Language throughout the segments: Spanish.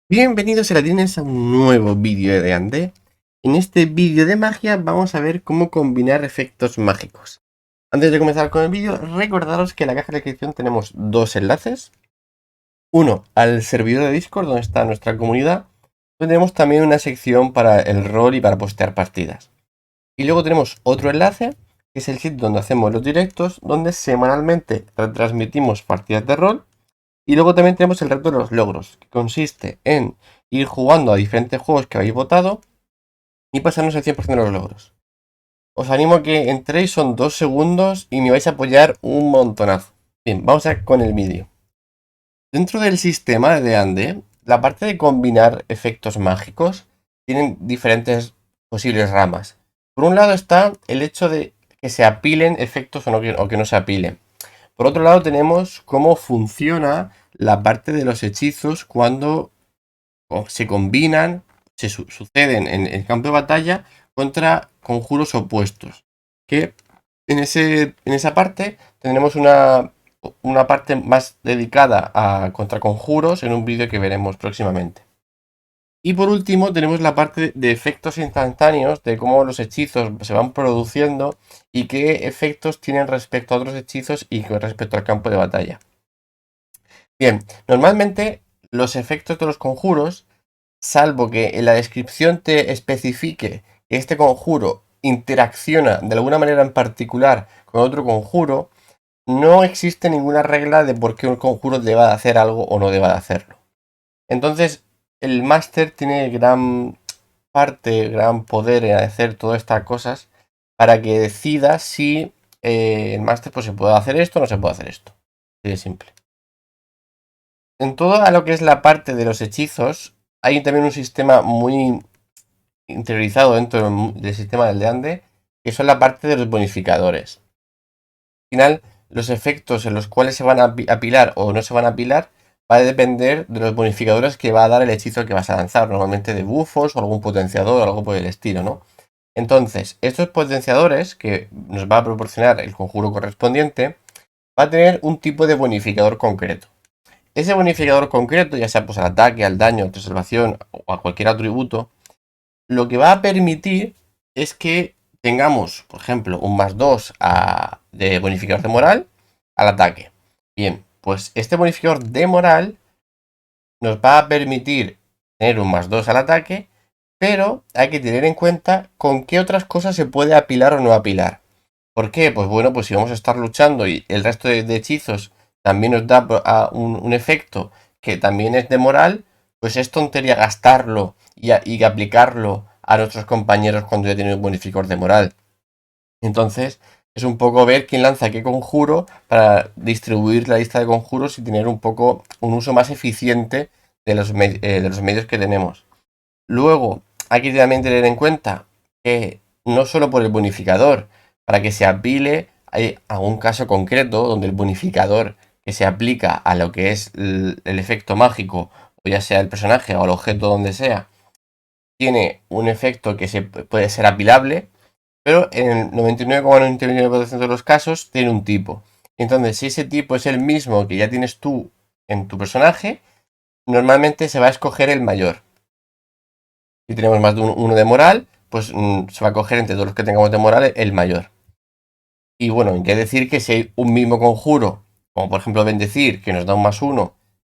Bienvenidos ladines a un nuevo vídeo de Ande. En este vídeo de magia vamos a ver cómo combinar efectos mágicos. Antes de comenzar con el vídeo, recordaros que en la caja de descripción tenemos dos enlaces. Uno al servidor de Discord donde está nuestra comunidad. Donde tenemos también una sección para el rol y para postear partidas. Y luego tenemos otro enlace, que es el sitio donde hacemos los directos, donde semanalmente retransmitimos partidas de rol. Y luego también tenemos el reto de los logros, que consiste en ir jugando a diferentes juegos que habéis votado y pasarnos el 100% de los logros. Os animo a que entréis, son 2 segundos y me vais a apoyar un montonazo. Bien, vamos a con el vídeo. Dentro del sistema de Ande, la parte de combinar efectos mágicos tienen diferentes posibles ramas. Por un lado está el hecho de que se apilen efectos o que no se apilen. Por otro lado tenemos cómo funciona la parte de los hechizos cuando se combinan, suceden en el campo de batalla contra conjuros opuestos. Que en esa parte tendremos una parte más dedicada a contraconjuros en un vídeo que veremos próximamente. Y por último tenemos la parte de efectos instantáneos, de cómo los hechizos se van produciendo y qué efectos tienen respecto a otros hechizos y con respecto al campo de batalla. Bien, normalmente los efectos de los conjuros, salvo que en la descripción te especifique que este conjuro interacciona de alguna manera en particular con otro conjuro, no existe ninguna regla de por qué un conjuro deba de hacer algo o no deba de hacerlo. Entonces, el máster tiene gran parte, gran poder en hacer todas estas cosas para que decida si el máster pues, se puede hacer esto o no se puede hacer esto. Así de simple. En todo lo que es la parte de los hechizos, hay también un sistema muy interiorizado dentro del sistema del Deande, que son la parte de los bonificadores. Al final, los efectos en los cuales se van a apilar o no se van a apilar va a depender de los bonificadores que va a dar el hechizo que vas a lanzar, normalmente de bufos o algún potenciador o algo por el estilo, ¿no? Entonces, estos potenciadores que nos va a proporcionar el conjuro correspondiente, va a tener un tipo de bonificador concreto. Ese bonificador concreto, ya sea pues al ataque, al daño, a observación o a cualquier atributo, lo que va a permitir es que tengamos, por ejemplo, un +2 de bonificador de moral al ataque. Bien, pues este bonificador de moral nos va a permitir tener un +2 al ataque, pero hay que tener en cuenta con qué otras cosas se puede apilar o no apilar. ¿Por qué? Pues bueno, pues si vamos a estar luchando y el resto de hechizos también nos da un efecto que también es de moral, pues es tontería gastarlo y aplicarlo a nuestros compañeros cuando ya tienen un bonificador de moral. Entonces, es un poco ver quién lanza qué conjuro para distribuir la lista de conjuros y tener un poco un uso más eficiente de los medios que tenemos. Luego, hay que también tener en cuenta que no solo por el bonificador, para que se apile, hay algún caso concreto donde el bonificador que se aplica a lo que es el efecto mágico, o ya sea el personaje o el objeto donde sea, tiene un efecto que puede ser apilable, pero en el 99,99% de los casos tiene un tipo. Entonces, si ese tipo es el mismo que ya tienes tú en tu personaje, normalmente se va a escoger el mayor. Si tenemos más de uno de moral, pues se va a coger entre todos los que tengamos de moral el mayor. Y bueno, hay que decir que si hay un mismo conjuro, como por ejemplo bendecir, que nos da un +1,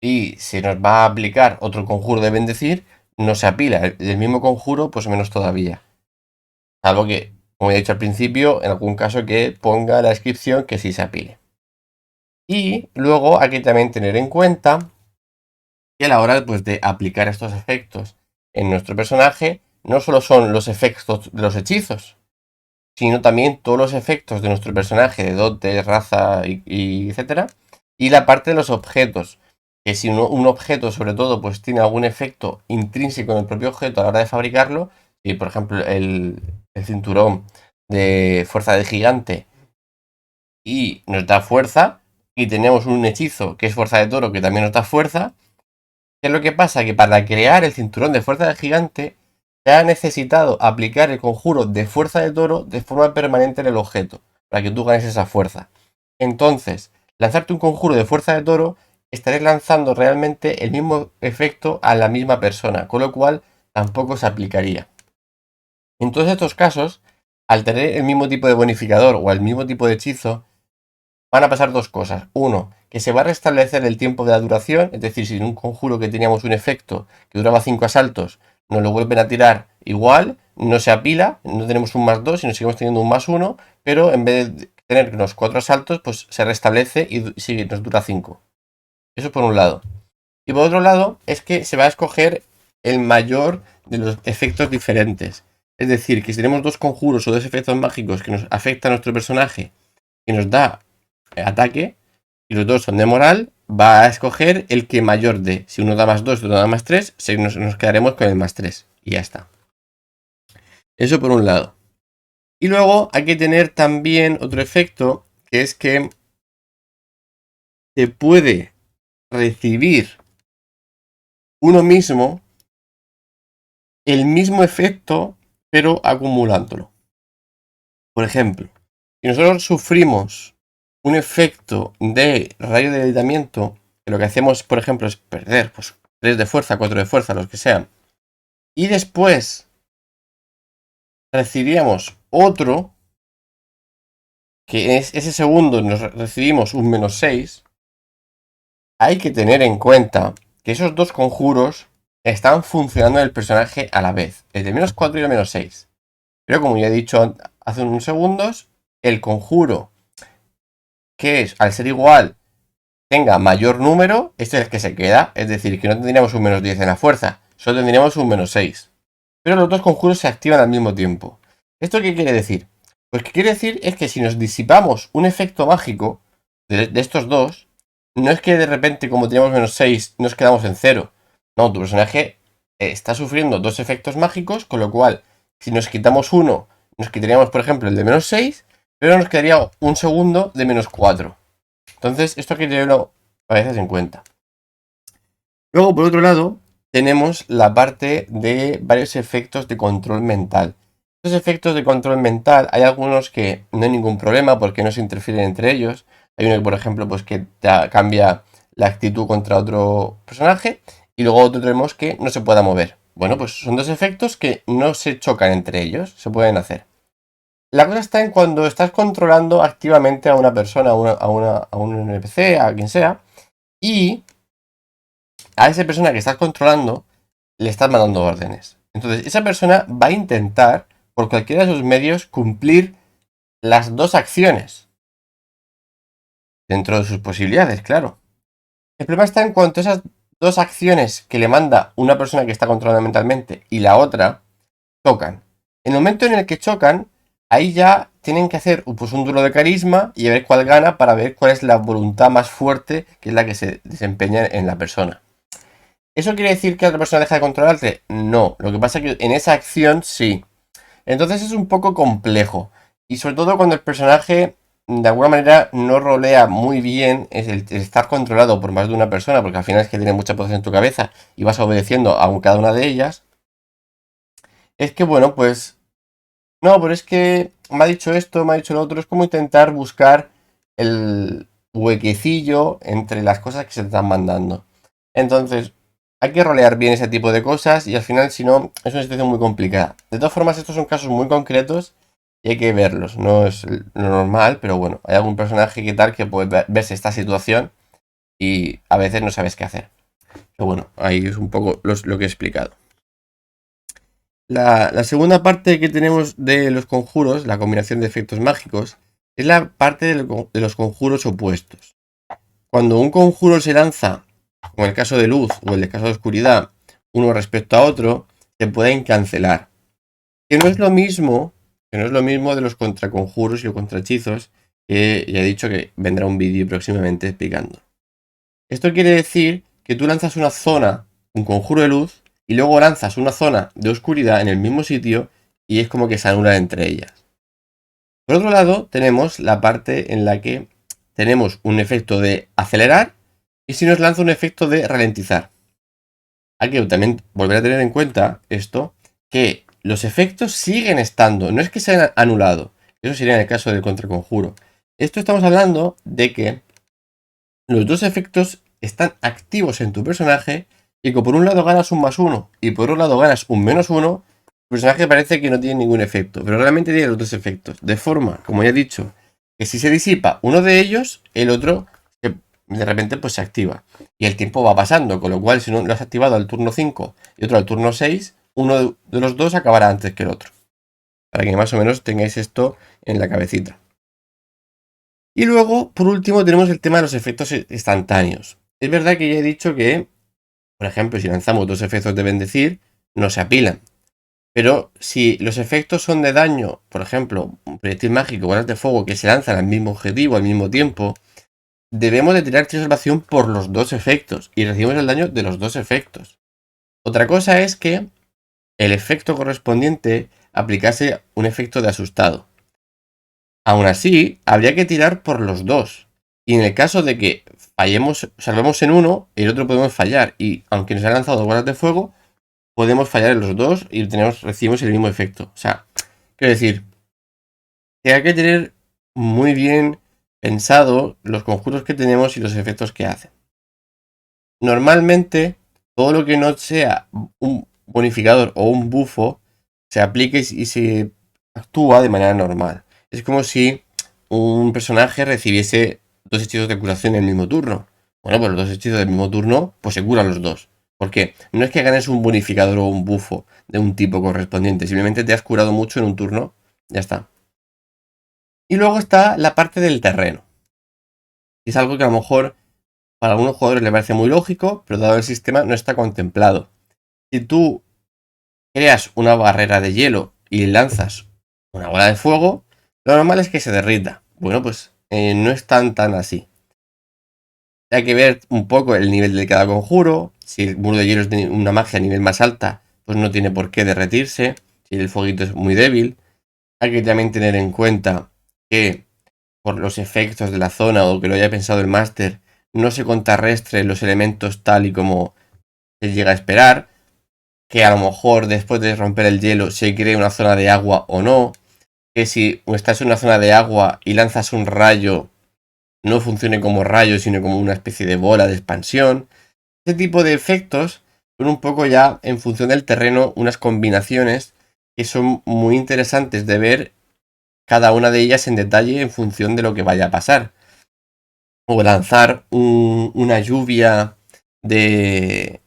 y se nos va a aplicar otro conjuro de bendecir, no se apila. El mismo conjuro, pues menos todavía. Salvo que, como he dicho al principio, en algún caso que ponga la descripción que sí se apile. Y luego hay que también tener en cuenta que a la hora pues, de aplicar estos efectos en nuestro personaje, no solo son los efectos de los hechizos, sino también todos los efectos de nuestro personaje, de dote, raza y etcétera, y la parte de los objetos, que si un objeto sobre todo pues tiene algún efecto intrínseco en el propio objeto a la hora de fabricarlo, y por ejemplo el cinturón de fuerza de gigante y nos da fuerza, y tenemos un hechizo que es fuerza de toro que también nos da fuerza, ¿qué es lo que pasa? Que para crear el cinturón de fuerza de gigante se ha necesitado aplicar el conjuro de fuerza de toro de forma permanente en el objeto, para que tú ganes esa fuerza. Entonces, lanzarte un conjuro de fuerza de toro estaréis lanzando realmente el mismo efecto a la misma persona, con lo cual tampoco se aplicaría. En todos estos casos, al tener el mismo tipo de bonificador o el mismo tipo de hechizo, van a pasar dos cosas. Uno, que se va a restablecer el tiempo de la duración, es decir, si en un conjuro que teníamos un efecto que duraba 5 asaltos, nos lo vuelven a tirar igual, no se apila, no tenemos un +2, sino seguimos teniendo un +1, pero en vez de tener unos 4 asaltos, pues se restablece y sí, nos dura 5. Eso por un lado. Y por otro lado, es que se va a escoger el mayor de los efectos diferentes. Es decir, que si tenemos dos conjuros o dos efectos mágicos que nos afectan a nuestro personaje, que nos da ataque, y los dos son de moral, va a escoger el que mayor dé. Si uno da +2 y otro da +3, nos quedaremos con el +3. Y ya está. Eso por un lado. Y luego hay que tener también otro efecto, que es que se puede recibir uno mismo el mismo efecto, pero acumulándolo. Por ejemplo, si nosotros sufrimos un efecto de rayo de debilitamiento, que lo que hacemos, por ejemplo, es perder pues, 3 de fuerza, 4 de fuerza, los que sean, y después recibiríamos otro, que es ese segundo nos recibimos un -6, hay que tener en cuenta que esos dos conjuros están funcionando en el personaje a la vez, el de -4 y el -6. Pero como ya he dicho hace unos segundos, el conjuro que es, al ser igual, tenga mayor número, este es el que se queda. Es decir, que no tendríamos un -10 en la fuerza, solo tendríamos un -6. Pero los dos conjuros se activan al mismo tiempo. ¿Esto qué quiere decir? Pues que quiere decir es que si nos disipamos un efecto mágico de estos dos, no es que de repente, como teníamos -6, nos quedamos en 0. No, tu personaje está sufriendo dos efectos mágicos, con lo cual, si nos quitamos uno, nos quitaríamos, por ejemplo, el de -6, pero nos quedaría un segundo de -4. Entonces, esto hay que tenerlo a veces en cuenta. Luego, por otro lado, tenemos la parte de varios efectos de control mental. Estos efectos de control mental, hay algunos que no hay ningún problema porque no se interfieren entre ellos. Hay uno que, por ejemplo, pues que te cambia la actitud contra otro personaje. Y luego otro tenemos que no se pueda mover. Bueno, pues son dos efectos que no se chocan entre ellos, se pueden hacer. La cosa está en cuando estás controlando activamente a una persona, a un NPC, a quien sea, y a esa persona que estás controlando le estás mandando órdenes. Entonces, esa persona va a intentar, por cualquiera de sus medios, cumplir las dos acciones. Dentro de sus posibilidades, claro. El problema está en cuanto a esas dos acciones que le manda una persona que está controlando mentalmente y la otra chocan. En el momento en el que chocan, ahí ya tienen que hacer pues, un duelo de carisma y a ver cuál gana para ver cuál es la voluntad más fuerte que es la que se desempeña en la persona. ¿Eso quiere decir que la otra persona deja de controlarte? No, lo que pasa es que en esa acción sí. Entonces es un poco complejo. Y sobre todo cuando el personaje de alguna manera no rolea muy bien es el estar controlado por más de una persona, porque al final es que tiene mucha potencia en tu cabeza y vas obedeciendo a cada una de ellas. Es que bueno, pues no, pero es que me ha dicho esto, me ha dicho lo otro. Es como intentar buscar el huequecillo entre las cosas que se te están mandando. Entonces, hay que rolear bien ese tipo de cosas y al final, si no, es una situación muy complicada. De todas formas, estos son casos muy concretos y hay que verlos. No es lo normal, pero bueno, hay algún personaje que tal que puede verse esta situación y a veces no sabes qué hacer. Pero bueno, ahí es un poco lo que he explicado. La segunda parte que tenemos de los conjuros, la combinación de efectos mágicos, es la parte de los conjuros opuestos. Cuando un conjuro se lanza, como en el caso de luz o en el caso de oscuridad, uno respecto a otro, se pueden cancelar. Que no es lo mismo, de los contraconjuros y los contrahechizos, que ya he dicho que vendrá un vídeo próximamente explicando. Esto quiere decir que tú lanzas una zona, un conjuro de luz, y luego lanzas una zona de oscuridad en el mismo sitio y es como que se anulan entre ellas. Por otro lado, tenemos la parte en la que tenemos un efecto de acelerar y si nos lanza un efecto de ralentizar. Hay que también volver a tener en cuenta esto, que los efectos siguen estando, no es que se hayan anulado. Eso sería en el caso del contraconjuro. Esto estamos hablando de que los dos efectos están activos en tu personaje y que por un lado ganas un +1 y por otro lado ganas un -1, tu personaje parece que no tiene ningún efecto, pero realmente tiene los dos efectos. De forma, como ya he dicho, que si se disipa uno de ellos, el otro de repente pues se activa. Y el tiempo va pasando, con lo cual si no lo has activado al turno 5 y otro al turno 6, uno de los dos acabará antes que el otro. Para que más o menos tengáis esto en la cabecita. Y luego, por último, tenemos el tema de los efectos instantáneos. Es verdad que ya he dicho que, por ejemplo, si lanzamos dos efectos de bendecir, no se apilan. Pero si los efectos son de daño, por ejemplo, un proyectil mágico, bolas de fuego que se lanzan al mismo objetivo al mismo tiempo, debemos de tirar de salvación por los dos efectos y recibimos el daño de los dos efectos. Otra cosa es que el efecto correspondiente aplicase un efecto de asustado. Aún así, habría que tirar por los dos. Y en el caso de que fallemos, salvemos en uno, el otro podemos fallar. Y aunque nos hayan lanzado bolas de fuego, podemos fallar en los dos y recibimos el mismo efecto. O sea, quiero decir, que hay que tener muy bien pensado los conjuros que tenemos y los efectos que hacen. Normalmente, todo lo que no sea un bonificador o un bufo se aplique y se actúa de manera normal. Es como si un personaje recibiese dos hechizos de curación en el mismo turno. Bueno, pues los dos hechizos del mismo turno, pues se curan los dos. Porque no es que ganes un bonificador o un bufo de un tipo correspondiente, simplemente te has curado mucho en un turno, ya está. Y luego está la parte del terreno. Es algo que a lo mejor para algunos jugadores le parece muy lógico, pero dado el sistema no está contemplado. Si tú creas una barrera de hielo y lanzas una bola de fuego, lo normal es que se derrita. Bueno, pues no es tan así. Hay que ver un poco el nivel de cada conjuro. Si el muro de hielo es de una magia a nivel más alta, pues no tiene por qué derretirse. Si el fueguito es muy débil. Hay que también tener en cuenta que por los efectos de la zona o que lo haya pensado el máster, no se contrarrestre los elementos tal y como se llega a esperar. Que a lo mejor después de romper el hielo se cree una zona de agua o no. Que si estás en una zona de agua y lanzas un rayo, no funcione como rayo, sino como una especie de bola de expansión. Este tipo de efectos son un poco ya en función del terreno, unas combinaciones que son muy interesantes de ver cada una de ellas en detalle en función de lo que vaya a pasar. O lanzar una lluvia de...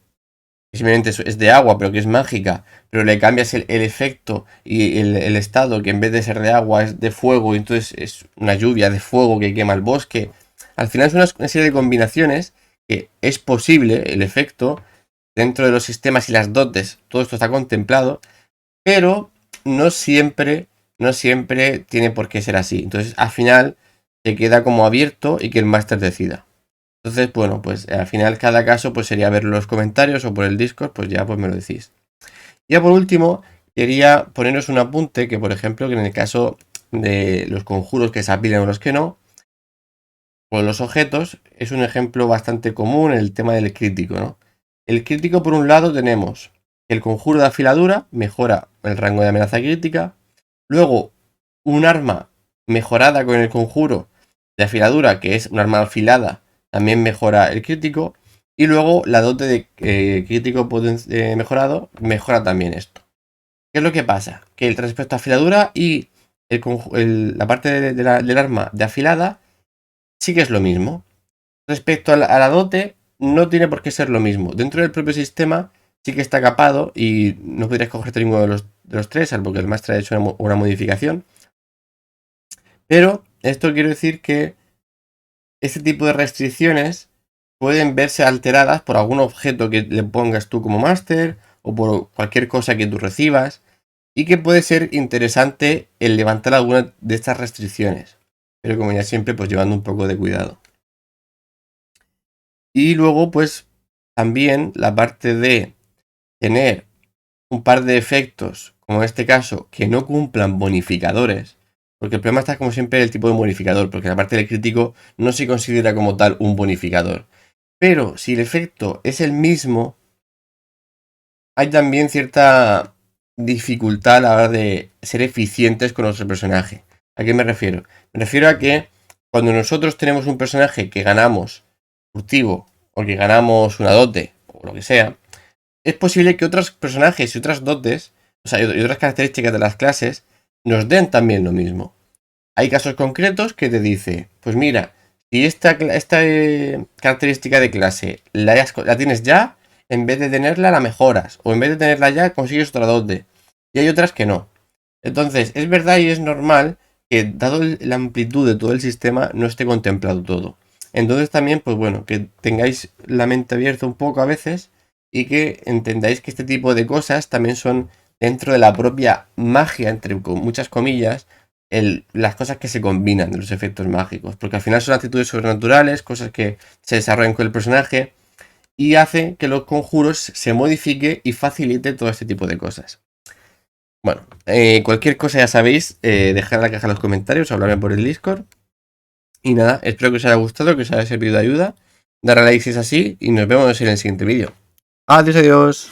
Simplemente es de agua, pero que es mágica, pero le cambias el efecto y el estado, que en vez de ser de agua es de fuego, y entonces es una lluvia de fuego que quema el bosque. Al final es una serie de combinaciones que es posible el efecto dentro de los sistemas y las dotes, todo esto está contemplado, pero no siempre tiene por qué ser así. Entonces al final se queda como abierto y que el máster decida. Entonces, bueno, pues al final cada caso pues sería ver los comentarios o por el Discord, pues ya pues me lo decís. Ya por último, quería poneros un apunte que, por ejemplo, que en el caso de los conjuros que se apilan o los que no, con los objetos, es un ejemplo bastante común el tema del crítico, ¿no? El crítico, por un lado, tenemos el conjuro de afiladura, mejora el rango de amenaza crítica. Luego, un arma mejorada con el conjuro de afiladura, que es un arma afilada, también mejora el crítico. Y luego la dote de crítico mejorado mejora también esto. ¿Qué es lo que pasa? Que respecto a afiladura y la parte del arma de afilada, sí que es lo mismo. Respecto a la dote, no tiene por qué ser lo mismo. Dentro del propio sistema sí que está capado y no podrías cogerte ninguno de los tres, salvo que el máster ha hecho una modificación. Pero esto quiere decir que este tipo de restricciones pueden verse alteradas por algún objeto que le pongas tú como máster o por cualquier cosa que tú recibas y que puede ser interesante el levantar alguna de estas restricciones. Pero como ya siempre, pues llevando un poco de cuidado. Y luego, pues también la parte de tener un par de efectos, como en este caso, que no cumplan bonificadores. Porque el problema está como siempre el tipo de bonificador, porque la parte del crítico no se considera como tal un bonificador. Pero si el efecto es el mismo, hay también cierta dificultad a la hora de ser eficientes con nuestro personaje. ¿A qué me refiero? Me refiero a que cuando nosotros tenemos un personaje que ganamos furtivo o que ganamos una dote, o lo que sea, es posible que otros personajes y otras dotes, o sea, y otras características de las clases, nos den también lo mismo. Hay casos concretos que te dice, pues mira, si esta característica de clase la tienes ya, en vez de tenerla la mejoras, o en vez de tenerla ya consigues otra dote. Y hay otras que no. Entonces, es verdad y es normal que dado la amplitud de todo el sistema no esté contemplado todo. Entonces también, pues bueno, que tengáis la mente abierta un poco a veces y que entendáis que este tipo de cosas también son dentro de la propia magia, entre muchas comillas, las cosas que se combinan de los efectos mágicos. Porque al final son actitudes sobrenaturales, cosas que se desarrollan con el personaje y hace que los conjuros se modifique y facilite todo este tipo de cosas. Bueno, cualquier cosa ya sabéis, dejad en la caja de los comentarios, hablarme por el Discord. Y nada, espero que os haya gustado, que os haya servido de ayuda. Darle a like si es así y nos vemos en el siguiente vídeo. Adiós, adiós.